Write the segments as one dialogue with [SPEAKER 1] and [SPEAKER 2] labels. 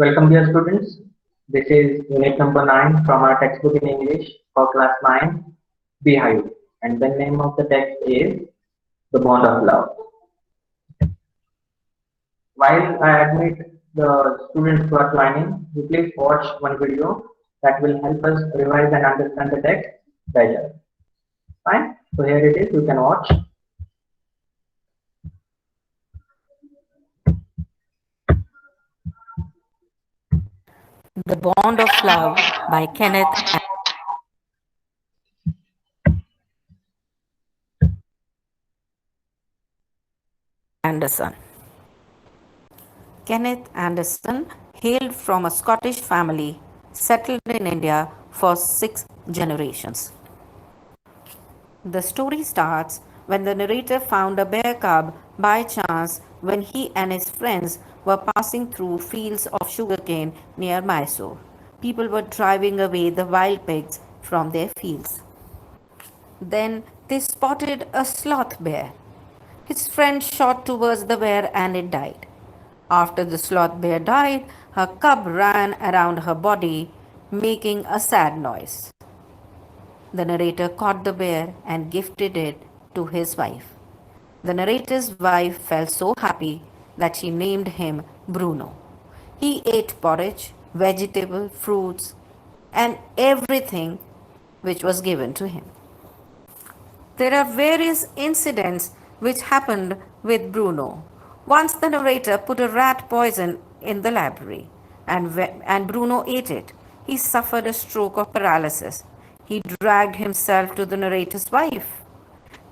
[SPEAKER 1] Welcome, dear students. This is unit number 9 from our textbook in English for class 9, Beehive. And the name of the text is The Bond of Love. While I admit the students who are joining, you please watch one video that will help us revise and understand the text better. Fine? So here it is, you can watch.
[SPEAKER 2] The Bond of Love by Kenneth Anderson. Kenneth Anderson hailed from a Scottish family settled in India for 6 generations. The story starts when the narrator found a bear cub by chance when he and his friends were passing through fields of sugarcane near Mysore. People were driving away the wild pigs from their fields. Then they spotted a sloth bear. His friend shot towards the bear and it died. After the sloth bear died, her cub ran around her body, making a sad noise. The narrator caught the bear and gifted it to his wife. The narrator's wife felt so happy that she named him Bruno. He ate porridge, vegetable, fruits, and everything which was given to him. There are various incidents which happened with Bruno. Once the narrator put a rat poison in the library and Bruno ate it. He suffered a stroke of paralysis. He dragged himself to the narrator's wife.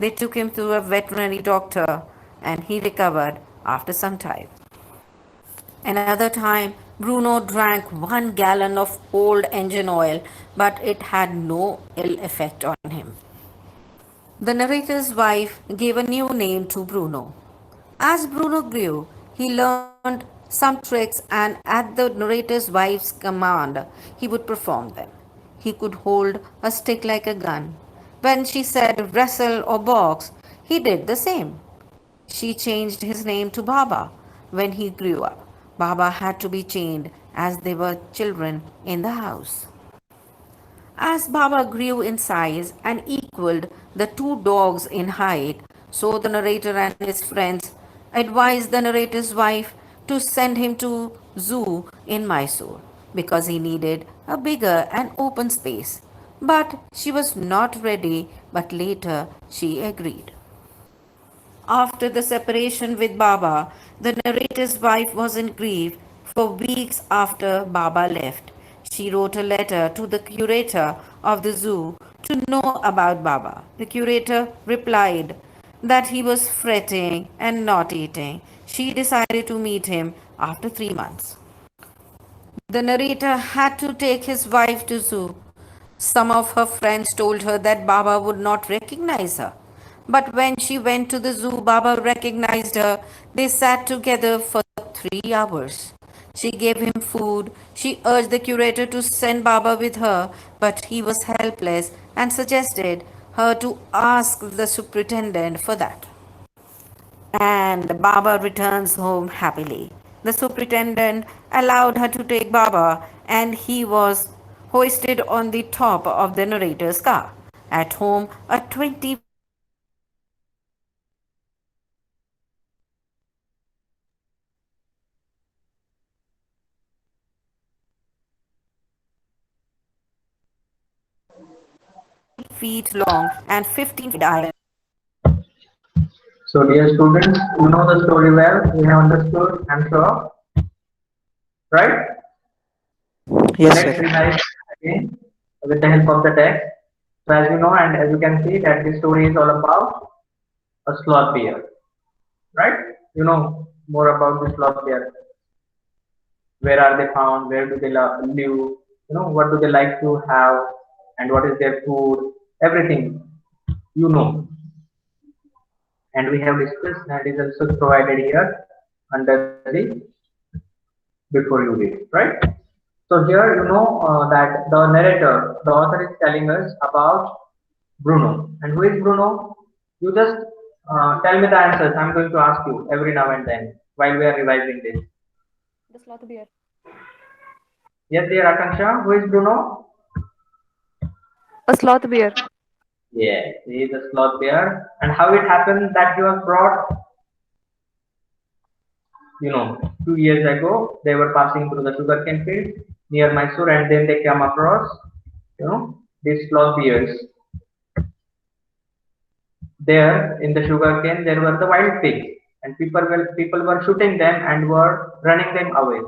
[SPEAKER 2] They took him to a veterinary doctor and he recovered after some time. Another time, Bruno drank 1 gallon of old engine oil, but it had no ill effect on him. The narrator's wife gave a new name to Bruno. As Bruno grew, he learned some tricks and at the narrator's wife's command, he would perform them. He could hold a stick like a gun. When she said wrestle or box, he did the same. She changed his name to Baba when he grew up. Baba had to be chained as there were children in the house. As Baba grew in size and equaled the two dogs in height, so the narrator and his friends advised the narrator's wife to send him to zoo in Mysore because he needed a bigger and open space. But she was not ready, but later she agreed. After the separation with Baba, the narrator's wife was in grief for weeks after Baba left. She wrote a letter to the curator of the zoo to know about Baba. The curator replied that he was fretting and not eating. She decided to meet him after 3 months. The narrator had to take his wife to zoo. Some of her friends told her that Baba would not recognize her. But when she went to the zoo, Baba recognized her. They sat together for 3 hours. She gave him food. She urged the curator to send Baba with her, but he was helpless and suggested her to ask the superintendent for that. And Baba returns home happily. The superintendent allowed her to take Baba, and he was hoisted on the top of the narrator's car. At home, a 20-feet long and 15-feet wide island.
[SPEAKER 1] So, dear students, you know the story well. We have understood, I'm sure. Right? So
[SPEAKER 3] Yes,
[SPEAKER 1] let's
[SPEAKER 3] sir.
[SPEAKER 1] revise again with the help of the text. So as you know and as you can see that this story is all about a sloth bear, right? You know more about the sloth bear. Where are they found? Where do they live? You know what do they like to have, and what is their food? Everything you know, and we have discussed and is also provided here under the before you read, right? So here you know that the narrator, the author is telling us about Bruno. And who is Bruno? You just tell me the answers. I'm going to ask you every now and then while we are revising this.
[SPEAKER 4] The sloth bear.
[SPEAKER 1] Yes, dear Akansha. Who is Bruno?
[SPEAKER 3] A sloth bear.
[SPEAKER 1] Yes, he is a sloth bear. And how it happened that he was brought, 2 years ago, they were passing through the sugarcane field near Mysore, and then they came across, these sloth bears. There in the sugarcane, there were the wild pigs, and people were shooting them and were running them away.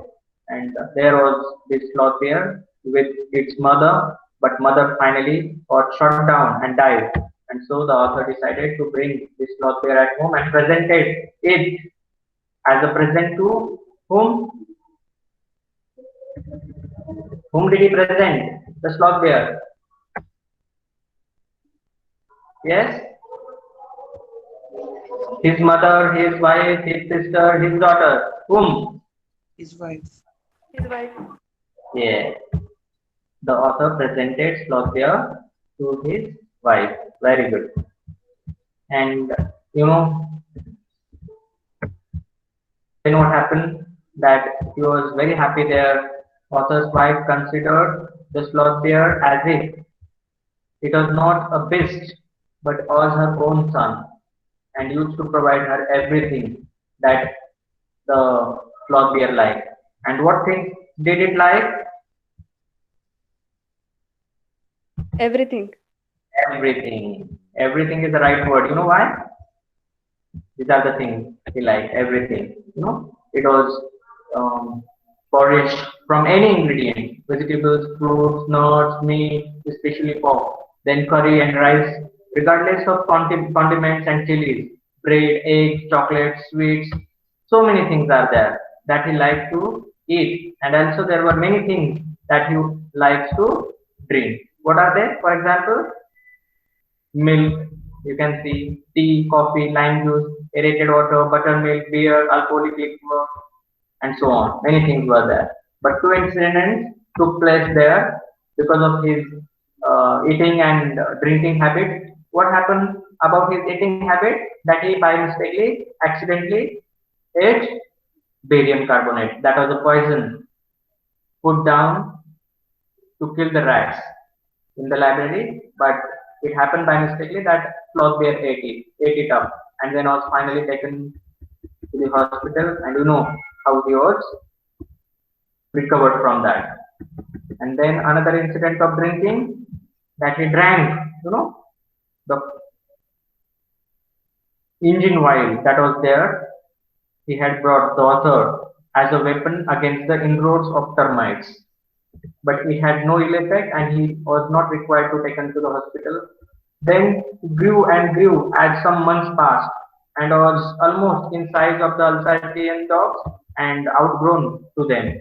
[SPEAKER 1] And there was this sloth bear with its mother, but mother finally got shot down and died. And so the author decided to bring this sloth bear at home and presented it as a present to whom? Whom did he present? The sloth bear. Yes? His mother, his wife, his sister, his daughter. Whom?
[SPEAKER 4] His wife.
[SPEAKER 3] His wife.
[SPEAKER 1] Yeah. The author presented sloth bear to his wife. Very good. And you know, then what happened? That he was very happy there. Author's wife considered the sloth bear as if it was not a beast, but was her own son, and used to provide her everything that the sloth bear liked. And what things did it like?
[SPEAKER 3] Everything.
[SPEAKER 1] Everything. Everything is the right word. You know why? These are the things he liked. Everything. It was foraged from any ingredient: vegetables, fruits, nuts, meat, especially pork. Then curry and rice, regardless of condiments and chilies, bread, eggs, chocolates, sweets. So many things are there that he liked to eat, and also there were many things that he likes to drink. What are they? For example, milk, you can see tea, coffee, lime juice, aerated water, buttermilk, beer, alcoholic liquor, and so on. Many things were there. But two incidents took place there because of his eating and drinking habit. What happened about his eating habit? That he by mistakenly, accidentally ate barium carbonate. That was a poison put down to kill the rats in the library, but it happened by mistakenly that sloth bear ate it up, and then was finally taken to the hospital, and how he was recovered from that. And then another incident of drinking, that he drank, the engine oil that was there. He had brought the author as a weapon against the inroads of termites, but it had no ill effect, and he was not required to taken to the hospital. Then grew and grew as some months passed, and was almost in size of the Alsatian dogs and outgrown to them,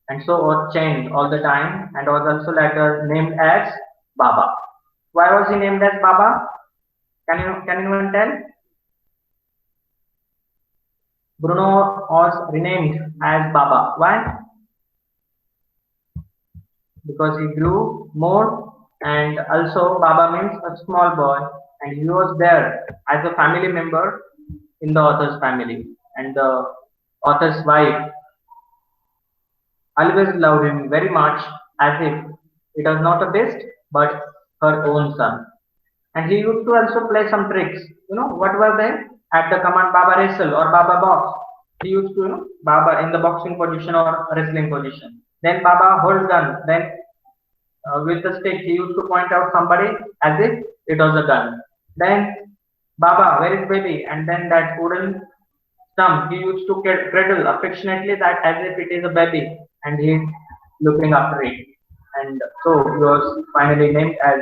[SPEAKER 1] and so was chained all the time, and was also later named as Baba. Why was he named as Baba? Can anyone tell? Bruno was renamed as Baba. Why? Because he grew more, and also Baba means a small boy, and he was there as a family member in the author's family, and the author's wife always loved him very much, as if it was not a beast but her own son. And he used to also play some tricks. What were they? At the command Baba wrestle or Baba box, he used to, Baba in the boxing position or wrestling position. Then Baba hold gun. Then with the stick, he used to point out somebody as if it was a gun. Then Baba, where is baby? And then that wooden stump, he used to cradle affectionately that as if it is a baby, and he's looking after it. And so he was finally named as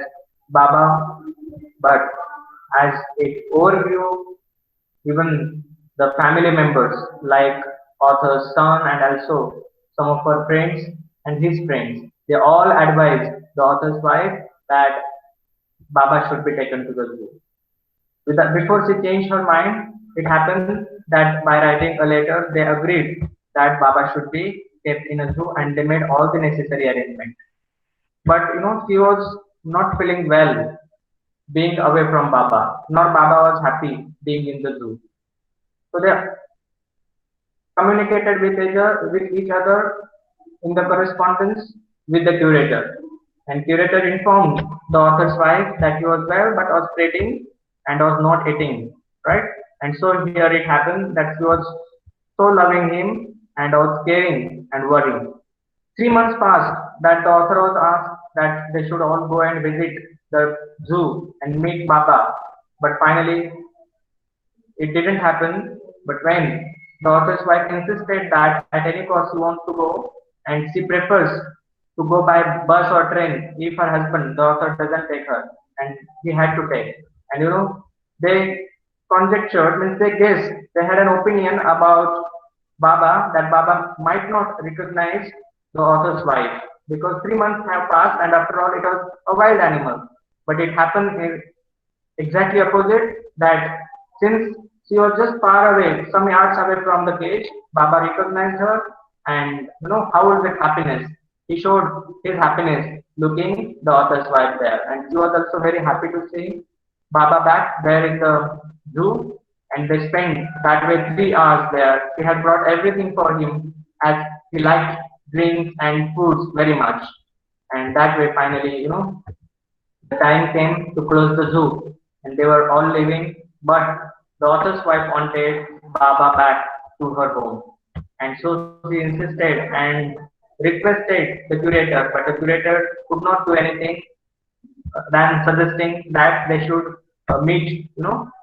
[SPEAKER 1] Baba. But as it overgrew, even the family members like author's son and also some of her friends and his friends, they all advised the author's wife that Baba should be taken to the zoo. Before she changed her mind, it happened that by writing a letter, they agreed that Baba should be kept in a zoo, and they made all the necessary arrangements. But she was not feeling well being away from Baba, nor Baba was happy being in the zoo. So they communicated with each other in the correspondence with the curator. And curator informed the author's wife that he was well but was fretting and was not eating, right? And so here it happened that she was so loving him and was caring and worrying. 3 months passed that the author was asked that they should all go and visit the zoo and meet Baba. But finally, it didn't happen. But when the author's wife insisted that at any cost she wants to go and she prefers to go by bus or train if her husband, the author, doesn't take her, and he had to take. And they conjectured, means they guessed, they had an opinion about Baba that Baba might not recognize the author's wife because 3 months have passed and after all it was a wild animal. But it happened in exactly opposite that since she was just far away, some yards away from the cage, Baba recognized her and how was that happiness? He showed his happiness looking the author's wife there and she was also very happy to see Baba back there in the zoo and they spent that way 3 hours there. He had brought everything for him as he liked drinks and foods very much. And that way finally, the time came to close the zoo and they were all leaving, but the author's wife wanted Baba back to her home. And so she insisted and requested the curator, but the curator could not do anything than suggesting that they should meet,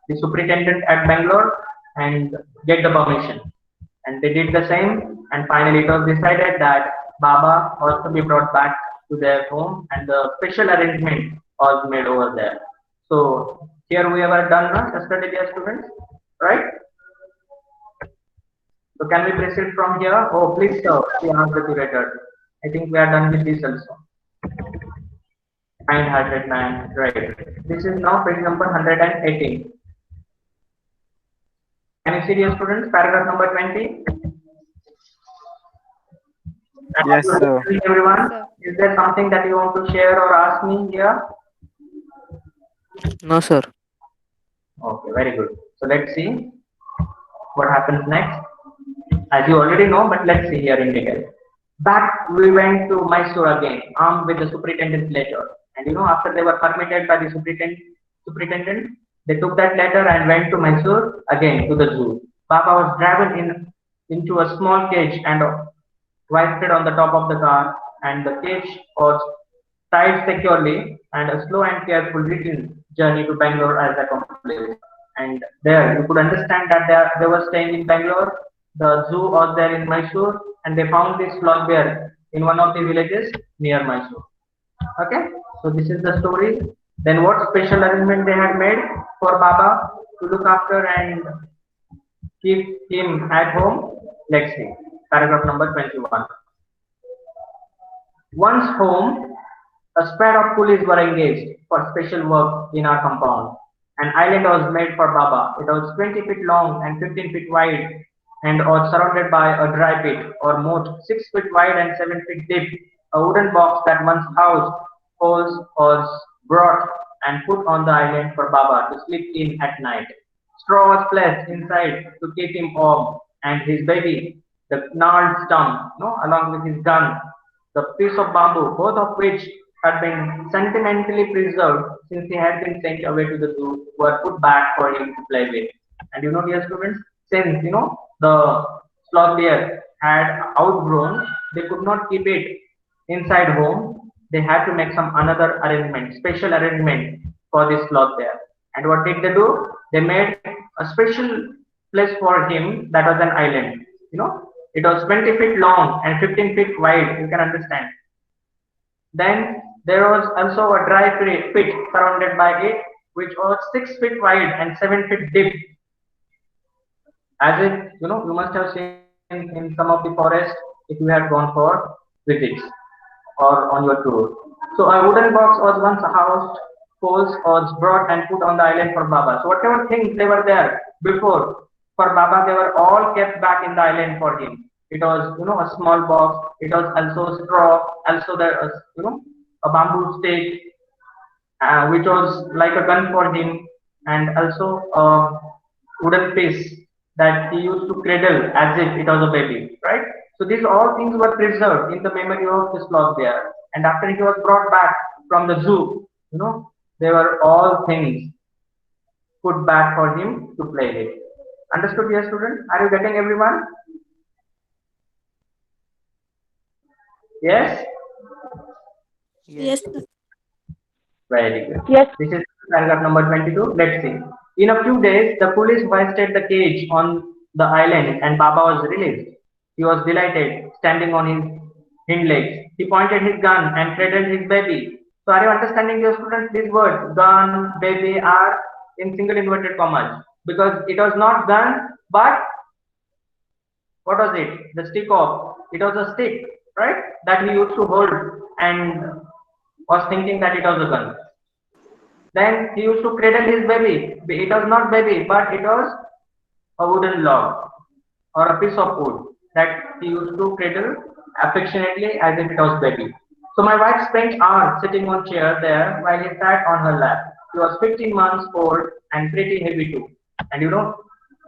[SPEAKER 1] the superintendent at Bangalore and get the permission. And they did the same, and finally it was decided that Baba was to be brought back to their home, and the special arrangement was made over there. So here we have done yesterday, dear students, right? So can we proceed from here? Oh, please, sir, we ask the curator. I think we are done with this also. Kind-hearted man, right? This is now page number 118. Can you see, dear students, paragraph number 20?
[SPEAKER 4] Yes, sir.
[SPEAKER 1] Everyone,
[SPEAKER 3] Sir.
[SPEAKER 1] is there something that you want to share or ask me here?
[SPEAKER 4] No, sir.
[SPEAKER 1] Okay, very good. So let's see what happens next. As you already know, but let's see here in detail. Back we went to Mysore again, armed with the superintendent's letter. And after they were permitted by the superintendent, they took that letter and went to Mysore again to the zoo. Baba was driven into a small cage and hoisted on the top of the car, and the cage was tied securely, and a slow and careful return journey to Bangalore as accomplished. And there you could understand that they were staying in Bangalore. The zoo was there in Mysore, and they found this sloth bear in one of the villages near Mysore. Okay, so this is the story. Then what special arrangement they had made for Baba to look after and keep him at home? Let's see. Paragraph number 21. Once home, a squad of police were engaged for special work in our compound. An island was made for Baba. It was 20 feet long and 15 feet wide and was surrounded by a dry pit or moat 6 feet wide and 7 feet deep. A wooden box that once housed poles was brought and put on the island for Baba to sleep in at night. Straw was placed inside to keep him warm, and his baby, the gnarled stump, along with his gun, the piece of bamboo, both of which had been sentimentally preserved since he had been sent away to the zoo, were put back for him to play with. And dear students, since the sloth bear had outgrown, they could not keep it inside home. They had to make some another arrangement, special arrangement for this sloth bear. And what did they do? They made a special place for him that was an island. It was 20 feet long and 15 feet wide. You can understand. Then there was also a dry pit surrounded by it, which was 6 feet wide and 7 feet deep. As it, you must have seen in some of the forests if you had gone for visits or on your tour. So a wooden box was once housed, poles was brought and put on the island for Baba. So whatever things they were there before for Baba, they were all kept back in the island for him. It was, a small box. It was also straw. Also there was, a bamboo stick, which was like a gun for him, and also a wooden piece that he used to cradle as if it was a baby, right? So these all things were preserved in the memory of the sloth bear. And after he was brought back from the zoo, they were all things put back for him to play with. Understood, dear student? Are you getting everyone? Yes?
[SPEAKER 5] Yes, sir.
[SPEAKER 1] Very good.
[SPEAKER 3] Yes.
[SPEAKER 1] This is paragraph number 22. Let's see. In a few days, the police hoisted the cage on the island and Baba was released. He was delighted, standing on his hind legs. He pointed his gun and cradled his baby. So are you understanding, your students? These words, gun, baby, are in single inverted commas. Because it was not gun, but what was it? The stick of, it was a stick, right? That he used to hold and was thinking that it was a gun. Then he used to cradle his baby. It was not baby, but it was a wooden log or a piece of wood that he used to cradle affectionately as if it was baby. So my wife spent hours sitting on chair there while he sat on her lap. She was 15 months old and pretty heavy too. And you know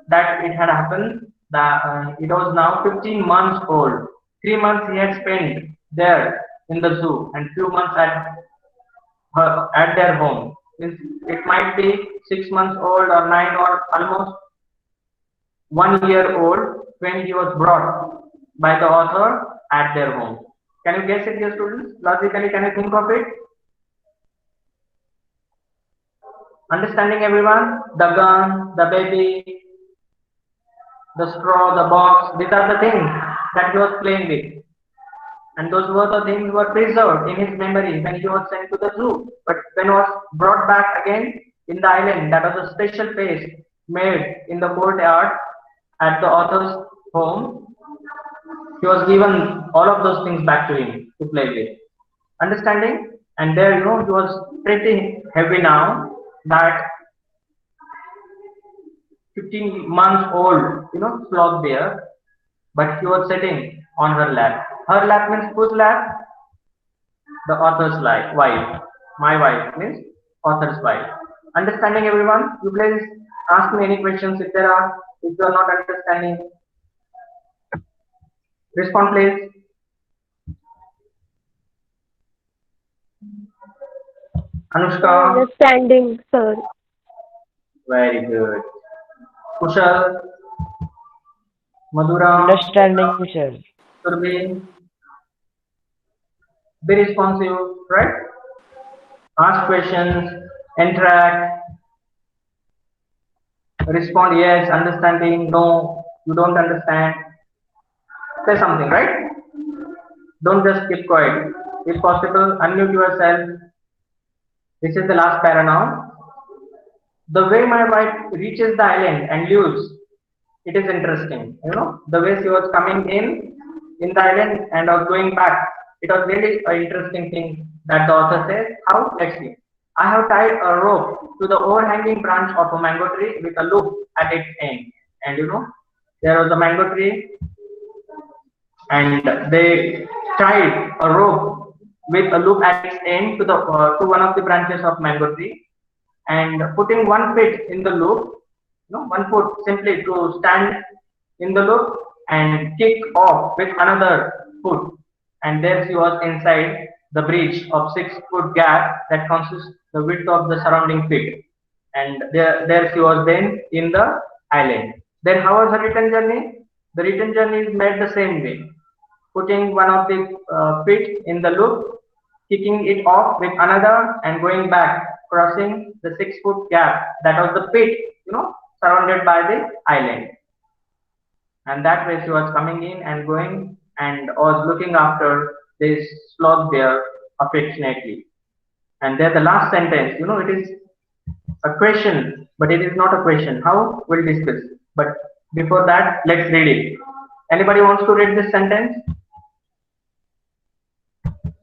[SPEAKER 1] that it had happened that it was now 15 months old. 3 months he had spent there in the zoo and few months at their home. It might be 6 months old or 9 or almost 1 year old when he was brought by the author at their home. Can you guess it, dear students? Logically, can you think of it? Understanding everyone? The gun, the baby, the straw, the box, these are the things that he was playing with. And those were the things were preserved in his memory when he was sent to the zoo. But when he was brought back again in the island, that was a special place made in the courtyard at the author's home. He was given all of those things back to him to play with. Understanding? And there, he was pretty heavy now that 15 months old, sloth bear, but he was sitting on her lap. Her lap means whose lap? The author's wife. My wife means author's wife. Understanding everyone? You please ask me any questions if there are. If you are not understanding, respond please. Anushka.
[SPEAKER 3] Understanding, sir.
[SPEAKER 1] Very good. Kushal. Madhura.
[SPEAKER 4] Understanding, sir.
[SPEAKER 1] Surbi. Be responsive, right? Ask questions, interact, respond yes, understanding, no, you don't understand. Say something, right? Don't just keep quiet. If possible, unmute yourself. This is the last para now. The way my wife reaches the island and leaves, it is interesting. The way she was coming in the island and was going back. It was really an interesting thing that the author says. How? Let's see. I have tied a rope to the overhanging branch of a mango tree with a loop at its end. And there was a mango tree and they tied a rope with a loop at its end to one of the branches of mango tree and putting one foot in the loop, one foot simply to stand in the loop and kick off with another foot. And there she was inside the breach of 6 foot gap that consists the width of the surrounding feet. And there she was then in the island. Then how was her return journey? The return journey is made the same way. Putting one of the feet in the loop, kicking it off with another and going back, crossing the 6 foot gap. That was the pit, surrounded by the island. And that way she was coming in and going and was looking after this sloth bear affectionately. And there the last sentence, it is a question, but it is not a question. How? We'll discuss. But before that, let's read it. Anybody wants to read this sentence?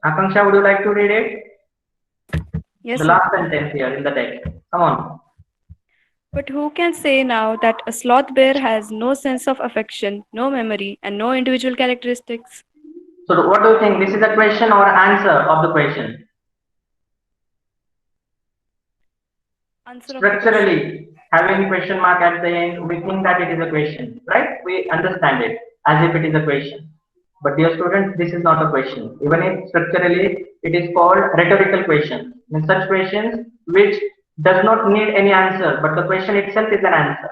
[SPEAKER 1] Akanksha, would you like to read it?
[SPEAKER 3] Yes,
[SPEAKER 1] The
[SPEAKER 3] sir.
[SPEAKER 1] last sentence here in the text. Come on.
[SPEAKER 3] But who can say now that a sloth bear has no sense of affection, no memory, and no individual characteristics?
[SPEAKER 1] So what do you think? This is a question or answer of the question?
[SPEAKER 3] Answer of the question.
[SPEAKER 1] Structurally, having question mark at the end, we think that it is a question, right? We understand it as if it is a question. But dear students, this is not a question. Even if structurally it is called rhetorical question. In such questions which does not need any answer, but the question itself is an answer.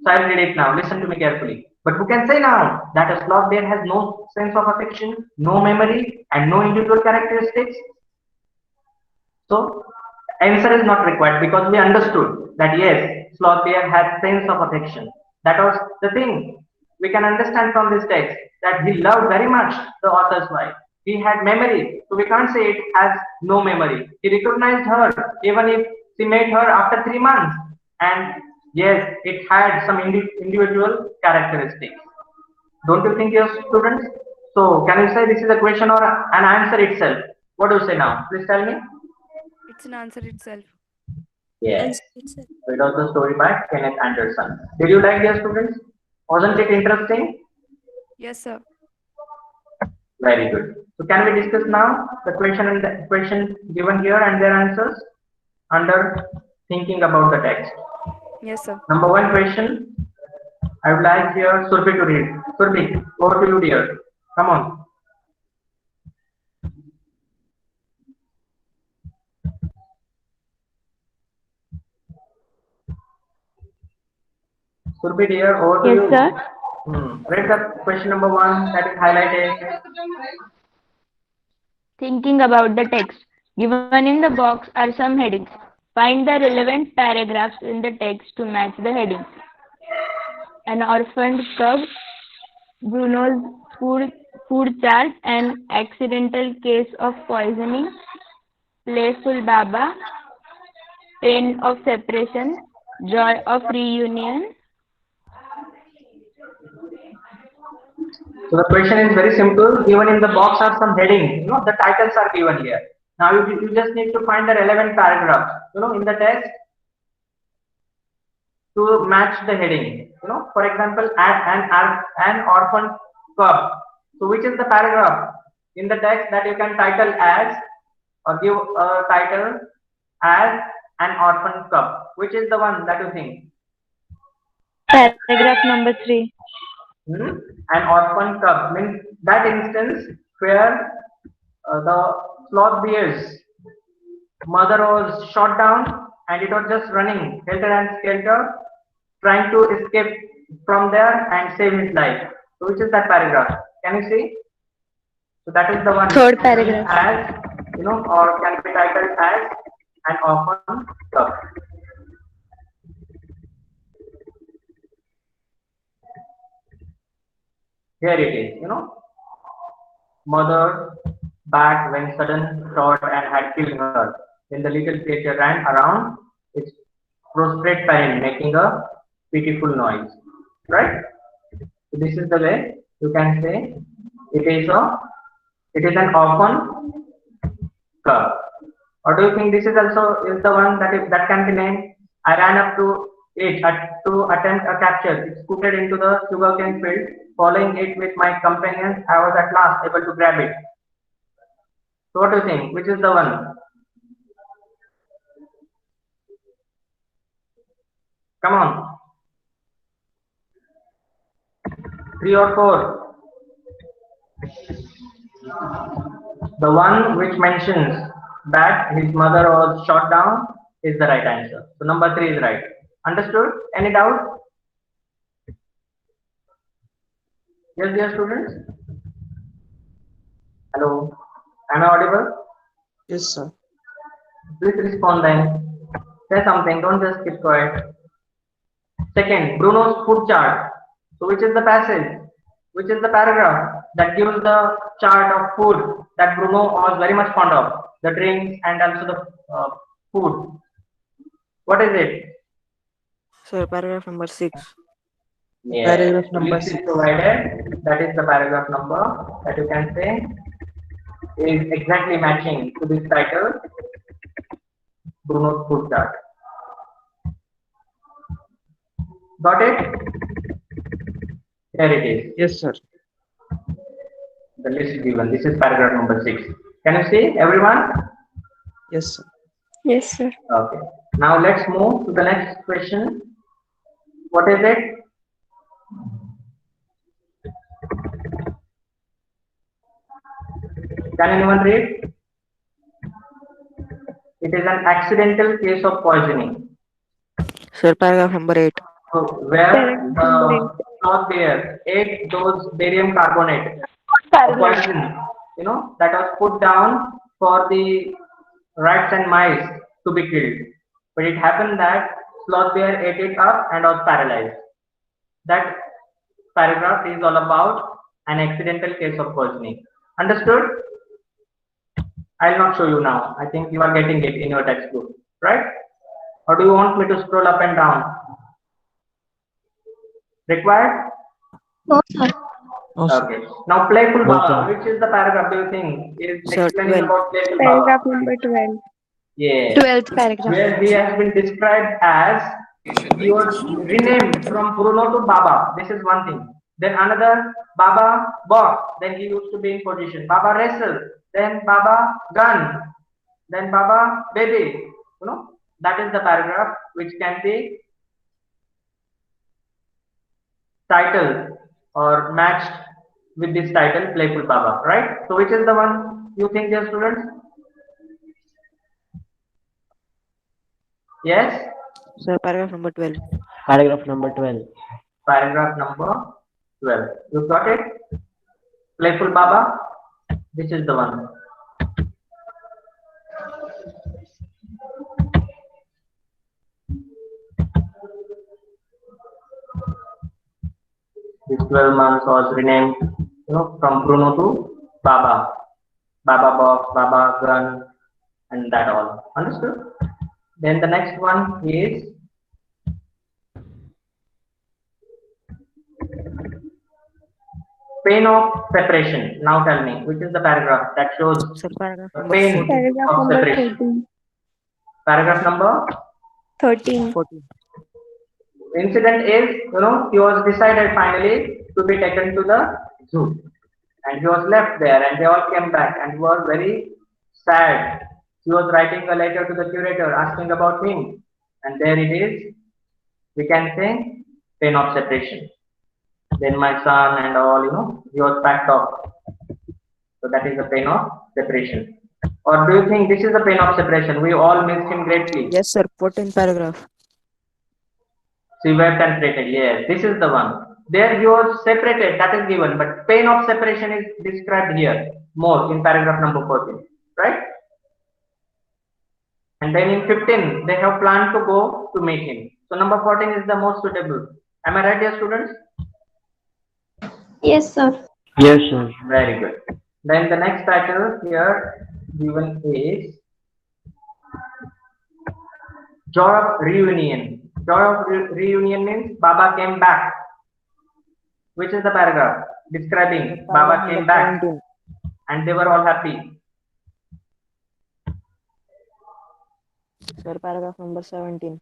[SPEAKER 1] So I'll read it now. Listen to me carefully. But who can say now that a sloth bear has no sense of affection, no memory, and no individual characteristics? So answer is not required because we understood that yes, sloth bear has sense of affection. That was the thing we can understand from this text, that he loved very much the author's wife. He had memory, so we can't say it has no memory. He recognized her even if she met her after 3 months, and yes, it had some individual characteristics. Don't you think, your students? So can you say this is a question or an answer itself? What do you say now? Please tell me.
[SPEAKER 3] It's an answer itself.
[SPEAKER 1] Yes.
[SPEAKER 5] It's a
[SPEAKER 1] So it was the story by Kenneth Anderson. Did you like, dear students? Wasn't it interesting?
[SPEAKER 3] Yes, sir.
[SPEAKER 1] Very good. So can we discuss now the question and the question given here and their answers under thinking about the text?
[SPEAKER 3] Yes, sir.
[SPEAKER 1] Number one question, I would like here Surbi to read. Surbi, over to you, dear. Come on. Surbi, dear, over to you.
[SPEAKER 6] Yes, sir.
[SPEAKER 1] Read the question number one that is highlighted.
[SPEAKER 6] Thinking about the text. Given in the box are some headings. Find the relevant paragraphs in the text to match the headings. An orphaned cub, Bruno's food chart, an accidental case of poisoning, playful Baba, pain of separation, joy of reunion.
[SPEAKER 1] So the question is very simple. Given in the box are some headings. You know, the titles are given here. Now you just need to find the relevant paragraphs, you know, in the text to match the heading. You know, for example, an orphan cub. So which is the paragraph in the text that you can title as or give a title as an orphan cub? Which is the one that you think?
[SPEAKER 6] Paragraph number 3.
[SPEAKER 1] An orphan cub means that instance where the sloth bear's mother was shot down and it was just running helter and skelter, trying to escape from there and save his life. So which is that paragraph? Can you see? So that is the one.
[SPEAKER 6] Third paragraph.
[SPEAKER 1] As you know, or can be titled as an orphan cub. Here it is, you know. Mother back when sudden thought and had killed her. Then the little creature ran around its prostrate parent, making a pitiful noise. Right? So this is the way you can say it is an orphan cub. Or do you think this is also is the one that can be named? I ran up to it to attempt a capture. It scooted into the sugarcane field. Following it with my companions, I was at last able to grab it. So what do you think? Which is the one? Come on. 3 or 4. The one which mentions that his mother was shot down is the right answer. So number 3 is right. Understood? Any doubt? Yes, dear students? Hello? Am I audible?
[SPEAKER 7] Yes, sir.
[SPEAKER 1] Please respond then. Say something, don't just keep quiet. Second, Bruno's food chart. So which is the passage? Which is the paragraph that gives the chart of food that Bruno was very much fond of? The drinks and also the food. What is it?
[SPEAKER 7] Sir, paragraph number 6.
[SPEAKER 1] Yeah.
[SPEAKER 7] Paragraph number
[SPEAKER 1] List is
[SPEAKER 7] 6.
[SPEAKER 1] provided. That is the paragraph number that you can say is exactly matching to this title, Bruno's food chart. Got it? Here it is.
[SPEAKER 7] Yes, sir.
[SPEAKER 1] The list given. This is paragraph number 6. Can you see, everyone?
[SPEAKER 7] Yes, sir.
[SPEAKER 3] Yes, sir.
[SPEAKER 1] Okay. Now let's move to the next question. What is it? Can anyone read? It is an accidental case of poisoning.
[SPEAKER 7] Sir, paragraph number 8.
[SPEAKER 1] So where
[SPEAKER 3] Paragraph number
[SPEAKER 1] the sloth bear ate those barium carbonate, a poison, that was put down for the rats and mice to be killed. But it happened that sloth bear ate it up and was paralyzed. That paragraph is all about an accidental case of poisoning. Understood? I'll not show you now. I think you are getting it in your textbook, right? Or do you want me to scroll up and down? Required?
[SPEAKER 5] No, sir.
[SPEAKER 7] No, sir.
[SPEAKER 1] Okay. Now playful
[SPEAKER 4] No,
[SPEAKER 1] Baba,
[SPEAKER 4] sir.
[SPEAKER 1] which is the paragraph do you think is
[SPEAKER 7] Sir,
[SPEAKER 1] explaining
[SPEAKER 7] 12.
[SPEAKER 1] about playful
[SPEAKER 3] Paragraph
[SPEAKER 1] Baba?
[SPEAKER 3] number 12.
[SPEAKER 1] Yeah.
[SPEAKER 3] 12th paragraph.
[SPEAKER 1] Where he has been described as he was renamed from Bruno to Baba. This is one thing. Then another Baba walk. Then he used to be in position. Baba wrestle. Then Baba gun. Then Baba baby. That is the paragraph which can be titled or matched with this title, Playful Baba, right? So which is the one you think, dear students? Yes?
[SPEAKER 7] Sir, paragraph number 12.
[SPEAKER 4] Paragraph number 12.
[SPEAKER 1] Paragraph number 12. You got it? Playful Baba? This is the one. This 12 months was renamed, from Bruno to Baba. Baba box, Baba gun, and that all. Understood? Then the next one is pain of separation. Now tell me, which is the paragraph that shows
[SPEAKER 7] Sir, paragraph
[SPEAKER 1] the
[SPEAKER 7] number
[SPEAKER 1] pain
[SPEAKER 7] 14.
[SPEAKER 3] Paragraph
[SPEAKER 1] of
[SPEAKER 3] number
[SPEAKER 1] separation?
[SPEAKER 3] 13.
[SPEAKER 1] Paragraph number
[SPEAKER 3] 13.
[SPEAKER 7] 14.
[SPEAKER 1] incident is, he was decided finally to be taken to the zoo, and he was left there, and they all came back, and he was very sad. He was writing a letter to the curator asking about him, and there it is. We can say pain of separation. Then my son and all, he was packed off. So that is the pain of separation. Or do you think this is the pain of separation? We all missed him greatly.
[SPEAKER 7] Yes, sir. 14th paragraph.
[SPEAKER 1] She wept and prayed. Yes, this is the one. There he was separated, that is given, but pain of separation is described here more in paragraph number 14, right? And then in 15, they have planned to go to meet him. So number 14 is the most suitable. Am I right, dear students?
[SPEAKER 5] Yes, sir.
[SPEAKER 4] Yes, sir.
[SPEAKER 1] Very good. Then the next title here given is Joy of Reunion. Joy of Reunion means Baba came back. Which is the paragraph describing Baba came back
[SPEAKER 7] 17.
[SPEAKER 1] and they were all happy?
[SPEAKER 7] Sir, paragraph number 17.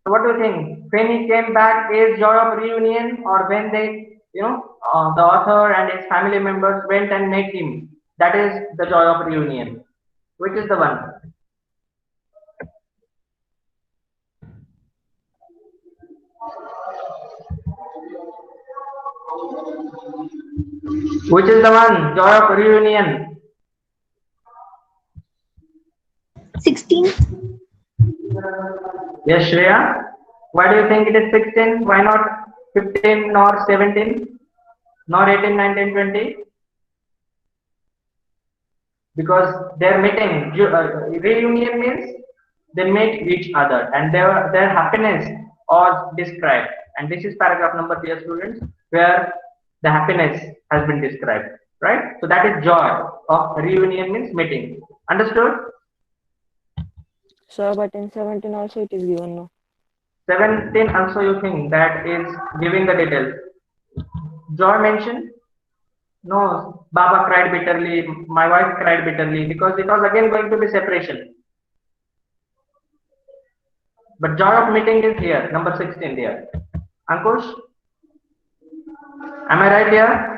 [SPEAKER 1] So what do you think? When he came back is joy of reunion, or when they, the author and his family members went and met him? That is the joy of reunion. Which is the one? Which is the one? Joy of reunion.
[SPEAKER 5] 16.
[SPEAKER 1] Yes, Shreya. Why do you think it is 16? Why not 15 nor 17? Nor 18, 19, 20? Because their meeting, reunion means they meet each other and their happiness was described. And this is paragraph number, dear students, where the happiness has been described, right? So that is joy of reunion means meeting. Understood?
[SPEAKER 7] Sir, but in 17 also it is given, no?
[SPEAKER 1] 17 also you think that is giving the details. Joy mentioned? No, Baba cried bitterly, my wife cried bitterly, because it was again going to be separation. But joy of meeting is here, number 16 there. Ankush? Am I right here?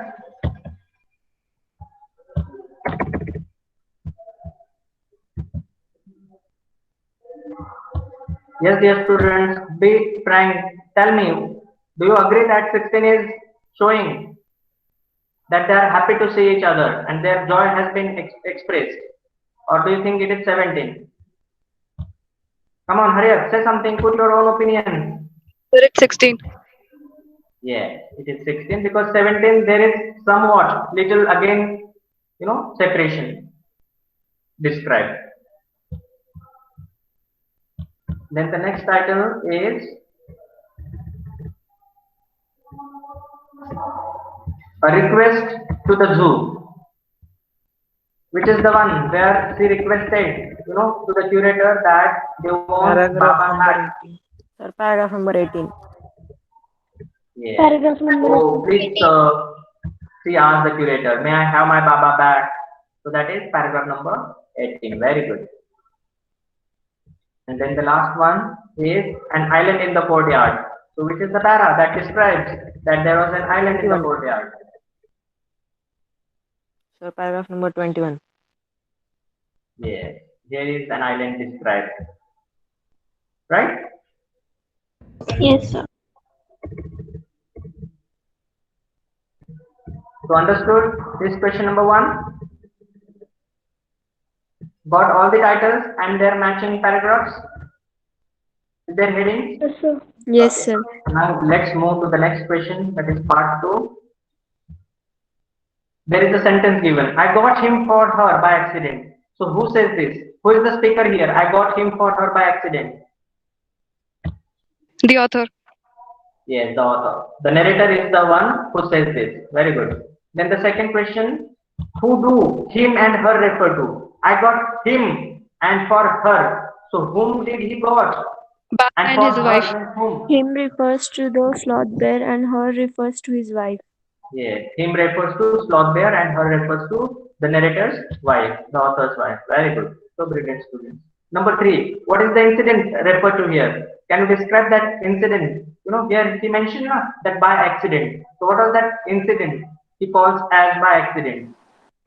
[SPEAKER 1] Yes, dear students, be frank. Tell me, do you agree that 16 is showing that they are happy to see each other and their joy has been expressed? Or do you think it is 17? Come on, hurry up, say something, put your own opinion.
[SPEAKER 3] Sir, it's 16.
[SPEAKER 1] Yeah, it is 16 because 17 there is somewhat little again, separation described. Then the next title is A Request to the Zoo, which is the one where she requested, to the curator that they want
[SPEAKER 7] Paragraph
[SPEAKER 1] Baba
[SPEAKER 7] number
[SPEAKER 1] back.
[SPEAKER 7] 18. Sir, paragraph number 18.
[SPEAKER 1] Yeah.
[SPEAKER 6] Paragraph number
[SPEAKER 1] So please, she asked the curator, may I have my Baba back? So that is paragraph number 18. Very good. And then the last one is an island in the courtyard. So which is the para that describes that there was an island in the
[SPEAKER 7] 21.
[SPEAKER 1] courtyard?
[SPEAKER 7] Sir, paragraph number 21.
[SPEAKER 1] Yes, there is an island described. Right?
[SPEAKER 5] Yes, sir.
[SPEAKER 1] So understood this question number 1? Got all the titles and their matching paragraphs with their headings?
[SPEAKER 6] Yes, sir.
[SPEAKER 3] Yes,
[SPEAKER 1] Okay.
[SPEAKER 3] sir.
[SPEAKER 1] Now let's move to the next question, that is part 2. There is a sentence given. I got him for her by accident. So who says this? Who is the speaker here? I got him for her by accident.
[SPEAKER 3] The author.
[SPEAKER 1] Yes, the author. The narrator is the one who says this. Very good. Then the second question. Who do him and her refer to? I got him and for her. So whom did he got?
[SPEAKER 3] Baba and
[SPEAKER 1] for
[SPEAKER 3] his
[SPEAKER 1] her
[SPEAKER 3] wife.
[SPEAKER 1] means whom?
[SPEAKER 8] Him refers to the sloth bear and her refers to his wife.
[SPEAKER 1] Yes, him refers to sloth bear and her refers to the narrator's wife, the author's wife. Very good. So brilliant students. Number 3, what is the incident referred to here? Can you describe that incident? Here he mentioned that by accident. So what was that incident he calls as by accident?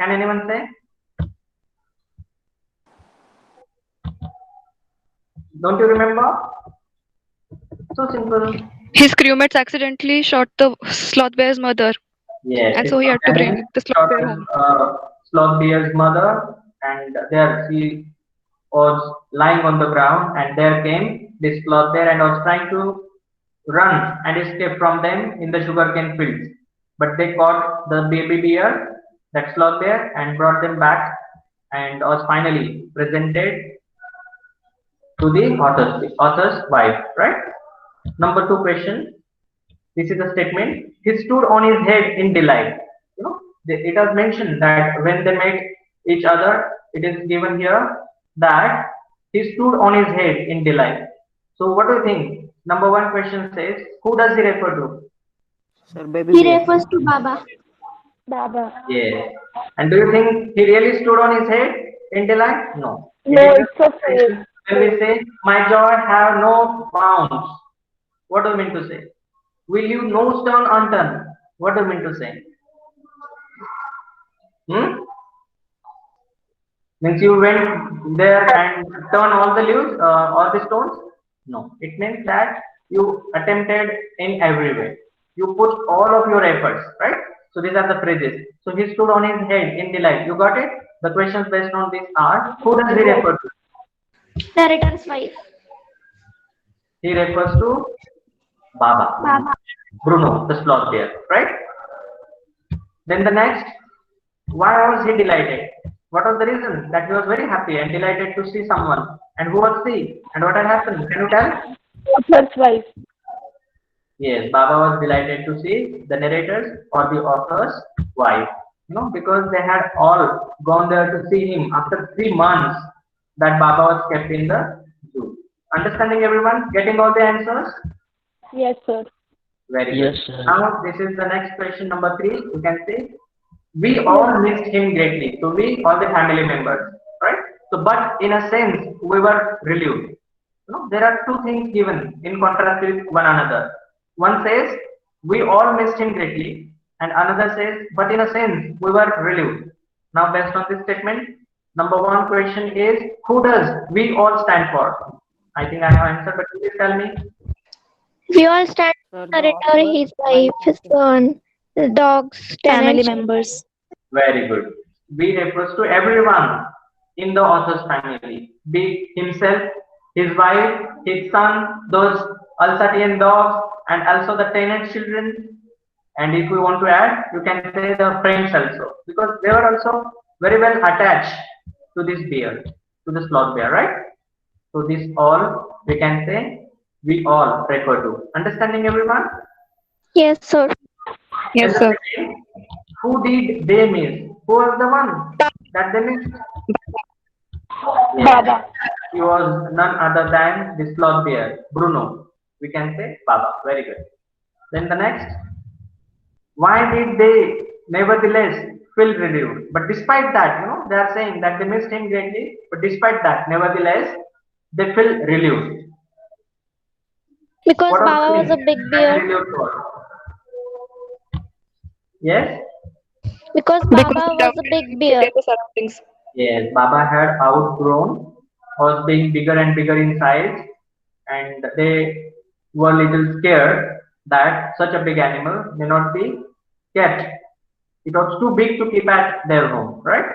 [SPEAKER 1] Can anyone say? Don't you remember? So simple.
[SPEAKER 3] His crewmates accidentally shot the sloth bear's mother,
[SPEAKER 1] Yes.
[SPEAKER 3] and so he had to bring the sloth bear home.
[SPEAKER 1] Sloth bear's mother, and there she was lying on the ground, and there came this sloth bear and was trying to run and escape from them in the sugarcane fields. But they caught the baby bear, that sloth bear, and brought them back, and was finally presented to the author's wife. Right? Number 2 question. This is a statement. He stood on his head in delight. It was mentioned that when they met each other, it is given here that he stood on his head in delight. So what do you think? Number 1 question says, who does he refer to?
[SPEAKER 7] Sir, baby
[SPEAKER 5] He
[SPEAKER 7] bear.
[SPEAKER 5] refers to Baba.
[SPEAKER 6] Baba.
[SPEAKER 1] Yes. And do you think he really stood on his head in delight? No.
[SPEAKER 6] No,
[SPEAKER 1] It is
[SPEAKER 6] it's a phrase.
[SPEAKER 1] when we say, my joy have no bounds. What do you mean to say? Will you no stone unturned? What do you mean to say? Means you went there and turn all the leaves, all the stones? No. It means that you attempted in every way. You put all of your efforts, right? So these are the phrases. So he stood on his head in delight. You got it? The questions based on this are, who does he refer to?
[SPEAKER 5] Narrator's wife.
[SPEAKER 1] He refers to Baba.
[SPEAKER 5] Baba.
[SPEAKER 1] Bruno, the sloth bear, right? Then the next, why was he delighted? What was the reason that he was very happy and delighted to see someone? And who was he? And what had happened? Can you tell?
[SPEAKER 6] Author's wife.
[SPEAKER 1] Yes, Baba was delighted to see the narrators or the author's wife. Because they had all gone there to see him after 3 months that Baba was kept in the zoo. Understanding everyone? Getting all the answers?
[SPEAKER 6] Yes, sir.
[SPEAKER 1] Very good.
[SPEAKER 4] Yes, sir.
[SPEAKER 1] Now this is the next question number 3. You can say, we all missed him greatly. So we, all the family members, right? So, but in a sense, we were relieved. There are 2 things given in contrast with one another. One says, we all missed him greatly, and another says, but in a sense, we were relieved. Now, based on this statement, number 1 question is, who does we all stand for? I think I have answered, but please tell me.
[SPEAKER 5] We all stand
[SPEAKER 7] Sir, the
[SPEAKER 5] narrator,
[SPEAKER 7] author,
[SPEAKER 5] his wife, his son. Dogs,
[SPEAKER 8] Family
[SPEAKER 5] tenants,
[SPEAKER 8] members.
[SPEAKER 1] Very good. B refers to everyone in the author's family, be it himself, his wife, his son, those Alsatian dogs, and also the tenant children. And if we want to add, you can say the friends also, because they were also very well attached to this bear, to the sloth bear, right? So this all we can say we all refer to. Understanding everyone?
[SPEAKER 5] yes, sir.
[SPEAKER 1] Then
[SPEAKER 3] Yes,
[SPEAKER 1] the
[SPEAKER 3] sir.
[SPEAKER 1] second, who did they miss? Who was the one that they missed? Yes.
[SPEAKER 6] Baba.
[SPEAKER 1] He was none other than the sloth bear, Bruno. We can say Baba. Very good. Then the next, why did they nevertheless feel relieved? But despite that, they are saying that they missed him greatly, but despite that, nevertheless, they feel relieved.
[SPEAKER 5] Because
[SPEAKER 1] What was the
[SPEAKER 5] Baba was a
[SPEAKER 1] thing
[SPEAKER 5] big
[SPEAKER 1] that they
[SPEAKER 5] bear.
[SPEAKER 1] relieved for? Yes?
[SPEAKER 5] Because
[SPEAKER 3] Because
[SPEAKER 5] Baba
[SPEAKER 3] it
[SPEAKER 5] was a big bear.
[SPEAKER 3] the surroundings.
[SPEAKER 1] Yes, Baba had outgrown, was being bigger and bigger in size, and they were little scared that such a big animal may not be kept. It was too big to keep at their home, right?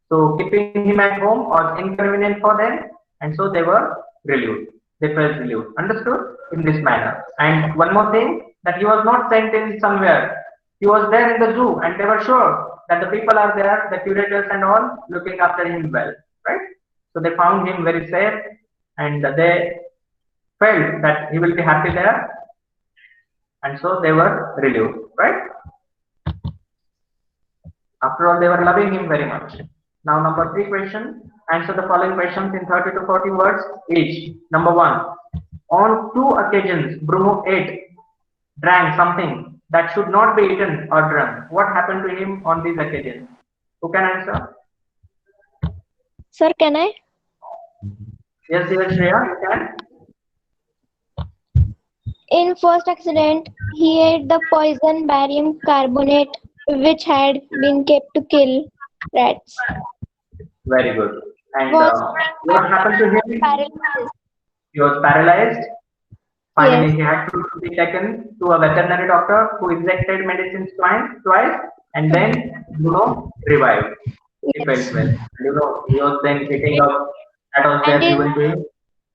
[SPEAKER 1] So keeping him at home was inconvenient for them, and so they were relieved. They felt relieved. Understood? In this manner. And one more thing, that he was not sent in somewhere. He was there in the zoo, and they were sure that the people are there, the curators and all, looking after him well, right? So they found him very safe, and they felt that he will be happy there, and so they were relieved, right? After all, they were loving him very much. Now, number 3 question. Answer the following questions in 30 to 40 words each. Number 1. On 2 occasions, Bruno ate, drank something that should not be eaten or drunk. What happened to him on these occasions? Who can answer?
[SPEAKER 5] Sir, can I?
[SPEAKER 1] Yes, dear Shreya, you can.
[SPEAKER 5] In first accident, he ate the poison barium carbonate which had been kept to kill rats.
[SPEAKER 1] Very good. And
[SPEAKER 5] Was
[SPEAKER 1] what happened to him?
[SPEAKER 5] paralysis.
[SPEAKER 1] He was paralyzed. Finally,
[SPEAKER 5] Yes.
[SPEAKER 1] he had to be taken to a veterinary doctor who injected medicines twice, and then revived. He felt
[SPEAKER 5] Yes.
[SPEAKER 1] well. He was then picking up that was
[SPEAKER 5] And
[SPEAKER 1] there
[SPEAKER 5] in
[SPEAKER 1] given to him,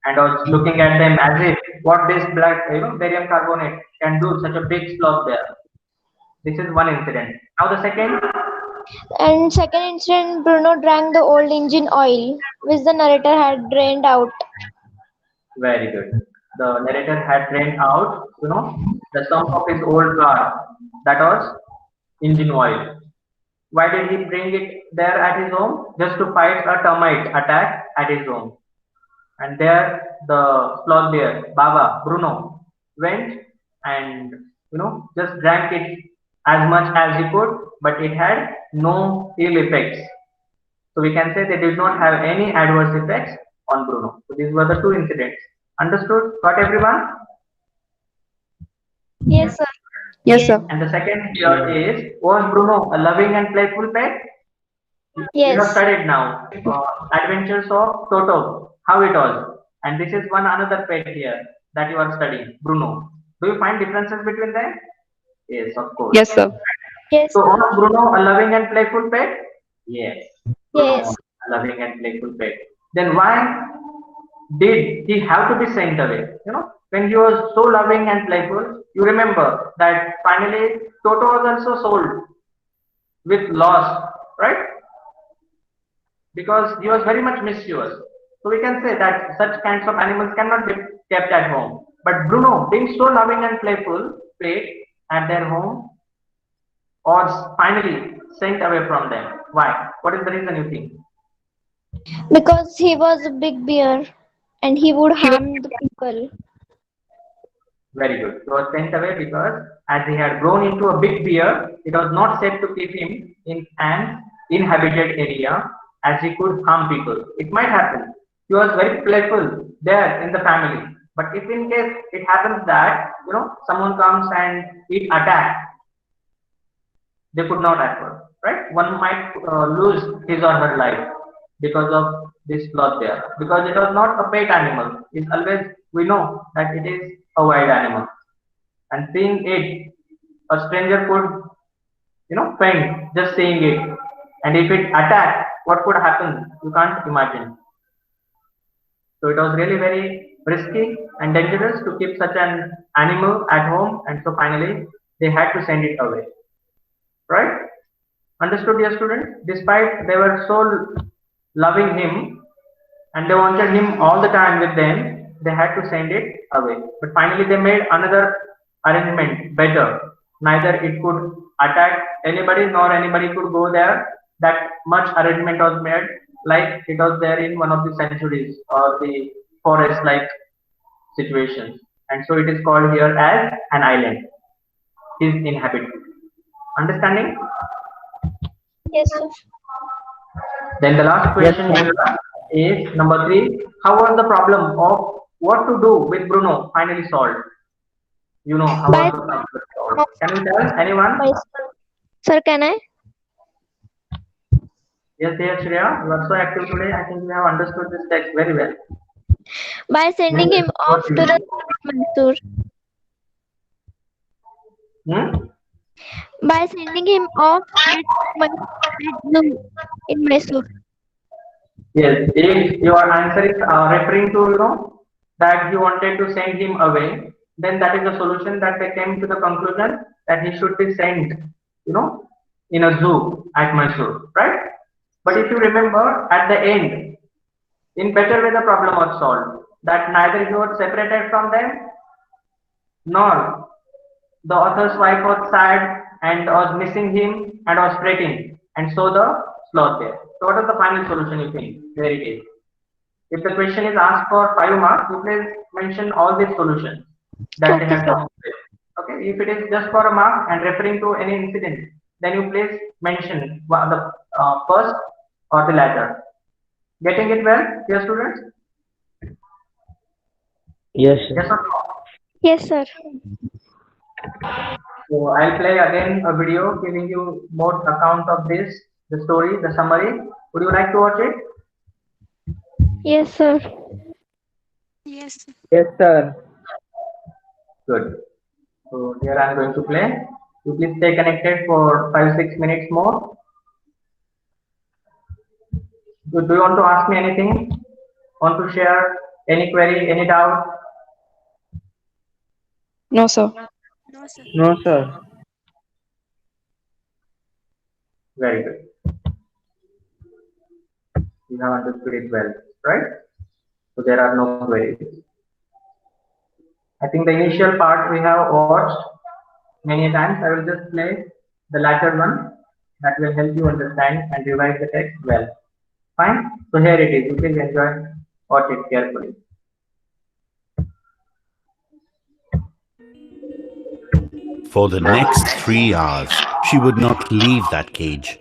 [SPEAKER 1] and was looking at them as if what this black, barium carbonate can do such a big sloth there. This is one incident. Now the second,
[SPEAKER 5] second incident, Bruno drank the old engine oil which the narrator had drained out.
[SPEAKER 1] very good. The narrator had drained out, the sum of his old car. That was engine oil. Why did he bring it there at his home? Just to fight a termite attack at his home. And there the sloth bear, Baba, Bruno, went and just drank it as much as he could, but it had no ill effects. So we can say they did not have any adverse effects on Bruno. So these were the 2 incidents. Understood? Got everyone?
[SPEAKER 5] Yes, sir.
[SPEAKER 3] Yes, sir.
[SPEAKER 1] And the second here is, was Bruno a loving and playful pet? You have
[SPEAKER 5] Yes.
[SPEAKER 1] studied now Adventures of Toto, how it was, and this is one another pet here that you are studying, Bruno. Do you find differences between them? Yes, of course.
[SPEAKER 3] Yes, sir.
[SPEAKER 5] Yes.
[SPEAKER 1] So, was Bruno a loving and playful pet? Yes. Bruno
[SPEAKER 5] Yes.
[SPEAKER 1] was a loving and playful pet. Then why did he have to be sent away? When he was so loving and playful, you remember that finally Toto was also sold with loss, right? Because he was very much mischievous. So we can say that such kinds of animals cannot be kept at home. But Bruno, being so loving and playful, stayed at their home or finally sent away from them. Why? What is the reason you think?
[SPEAKER 5] Because he was a big bear and he would harm the people.
[SPEAKER 1] Very good. He was sent away because as he had grown into a big bear, it was not safe to keep him in an inhabited area as he could harm people. It might happen. He was very playful there in the family. But if in case it happens that, someone comes and it attacks, they could not afford, right? One might lose his or her life because of this sloth there. Because it was not a pet animal. It's always, we know that it is a wild animal. And seeing it, a stranger could faint just seeing it. And if it attacked, what could happen? You can't imagine. So it was really very risky and dangerous to keep such an animal at home, and so finally they had to send it away. Right? Understood, dear students? Despite they were so loving him and they wanted him all the time with them, they had to send it away. But finally they made another arrangement better. Neither it could attack anybody nor anybody could go there. That much arrangement was made like it was there in one of the sanctuaries or the forest like situations. And so it is called here as an island. His inhabited. Understanding?
[SPEAKER 5] Yes, sir.
[SPEAKER 1] Then the last question is number 3. How was the problem of what to do with Bruno finally solved? How was the problem solved? Can you tell anyone?
[SPEAKER 5] Sir, can I?
[SPEAKER 1] Yes, Shreya, you are so active today. I think you have understood this text very well.
[SPEAKER 5] By sending him off to the Mysore. By sending him off at zoo in Mysore.
[SPEAKER 1] Yes, if your answer is referring to that you wanted to send him away, then that is the solution that they came to the conclusion that he should be sent, in a zoo at Mysore, right? But if you remember, at the end, in better way the problem was solved. That neither he was separated from them, nor the author's wife was sad and was missing him and was fretting, and so the sloth there. So what is the final solution you think? There it is. If the question is asked for 5 marks, you please mention all these solutions that they have come up with. Okay, if it is just for a mark and referring to any incident, then you please mention the first or the latter. Getting it well, dear students?
[SPEAKER 4] Yes, sir.
[SPEAKER 1] Yes or no?
[SPEAKER 5] Yes, sir.
[SPEAKER 1] So I'll play again a video giving you more account of this, the story, the summary. Would you like to watch it?
[SPEAKER 5] Yes, sir.
[SPEAKER 7] Yes.
[SPEAKER 9] Yes, sir.
[SPEAKER 1] Good. So here I'm going to play. You please stay connected for 5-6 minutes more. Do you want to ask me anything? Want to share any query, any doubt?
[SPEAKER 3] No, sir.
[SPEAKER 9] No, sir.
[SPEAKER 1] Very good. You have understood it well, right? So there are no queries. I think the initial part we have watched many times. I will just play the latter one that will help you understand and revise the text well. Fine. So here it is. You please enjoy, watch it carefully.
[SPEAKER 10] For the next 3 hours, she would not leave that cage.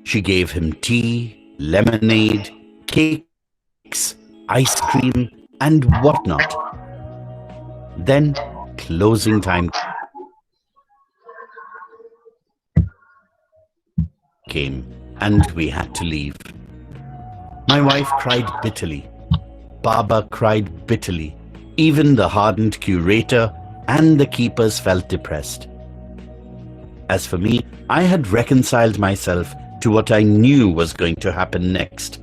[SPEAKER 10] She gave him tea, lemonade, cakes, ice cream, and whatnot. Then, closing time came, and we had to leave. My wife cried bitterly. Baba cried bitterly. Even the hardened curator and the keepers felt depressed. As for me, I had reconciled myself to what I knew was going to happen next.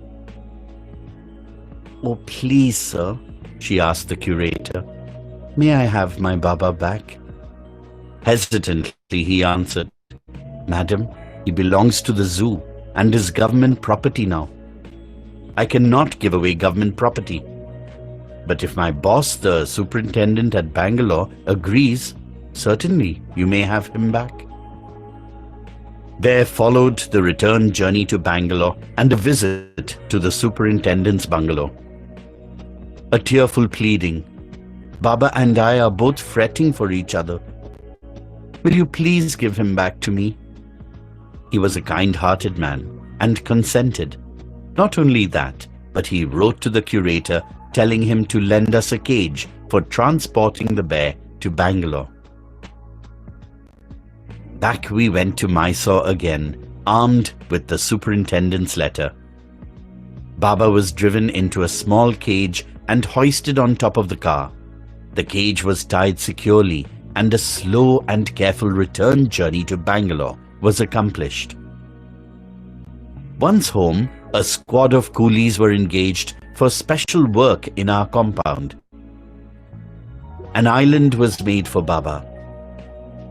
[SPEAKER 10] "Oh, please, sir," she asked the curator, "may I have my Baba back?" Hesitantly, he answered, "Madam, he belongs to the zoo and is government property now. I cannot give away government property. But if my boss, the superintendent at Bangalore, agrees, certainly you may have him back." There followed the return journey to Bangalore and a visit to the superintendent's bungalow. A tearful pleading. "Baba and I are both fretting for each other. Will you please give him back to me?" He was a kind-hearted man and consented. Not only that, but he wrote to the curator telling him to lend us a cage for transporting the bear to Bangalore. Back we went to Mysore again, armed with the superintendent's letter. Baba was driven into a small cage and hoisted on top of the car. The cage was tied securely and a slow and careful return journey to Bangalore was accomplished. Once home, a squad of coolies were engaged for special work in our compound. An island was made for Baba.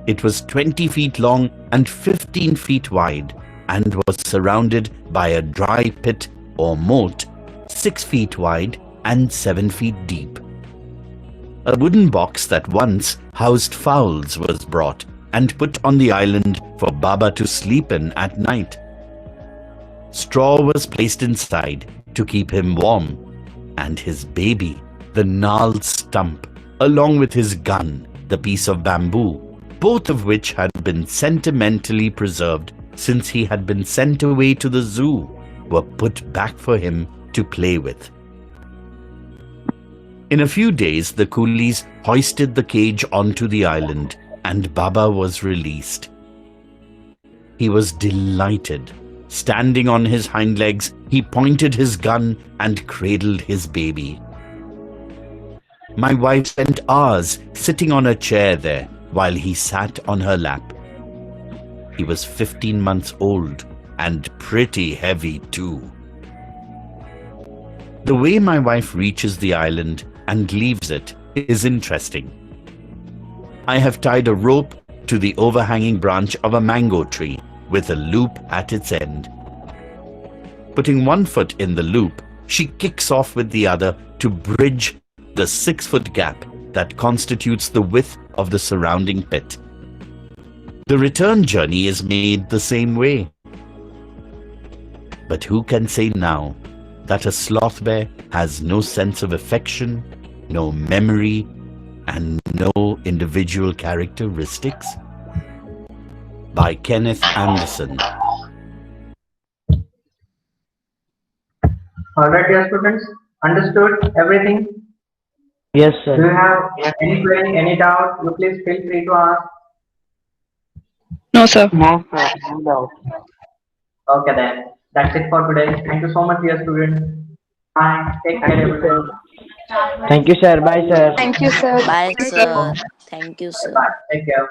[SPEAKER 10] It was 20 feet long and 15 feet wide and was surrounded by a dry pit or moat 6 feet wide and 7 feet deep. A wooden box that once housed fowls was brought and put on the island for Baba to sleep in at night. Straw was placed inside to keep him warm, and his baby, the gnarled stump, along with his gun, the piece of bamboo, both of which had been sentimentally preserved since he had been sent away to the zoo, were put back for him to play with. In a few days, the coolies hoisted the cage onto the island and Baba was released. He was delighted. Standing on his hind legs, he pointed his gun and cradled his baby. My wife spent hours sitting on a chair there while he sat on her lap. He was 15 months old and pretty heavy too. The way my wife reaches the island and leaves it is interesting. I have tied a rope to the overhanging branch of a mango tree with a loop at its end. Putting one foot in the loop, she kicks off with the other to bridge the 6-foot gap that constitutes the width of the surrounding pit. The return journey is made the same way. But who can say now that a sloth bear has no sense of affection, no memory, and no individual characteristics? By Kenneth Anderson.
[SPEAKER 1] Alright, dear students, understood everything?
[SPEAKER 4] Yes,
[SPEAKER 1] Do you
[SPEAKER 4] sir.
[SPEAKER 1] have any query, any doubt? You please feel free to ask.
[SPEAKER 3] No, sir.
[SPEAKER 9] No, sir. No doubt.
[SPEAKER 1] Okay then. That's it for today. Thank you so much, dear students. Bye. Take care, everyone.
[SPEAKER 4] Thank you, sir. Bye, sir.
[SPEAKER 7] Thank you, sir.
[SPEAKER 2] Bye, sir. Thank you, sir.
[SPEAKER 1] Bye. Take care.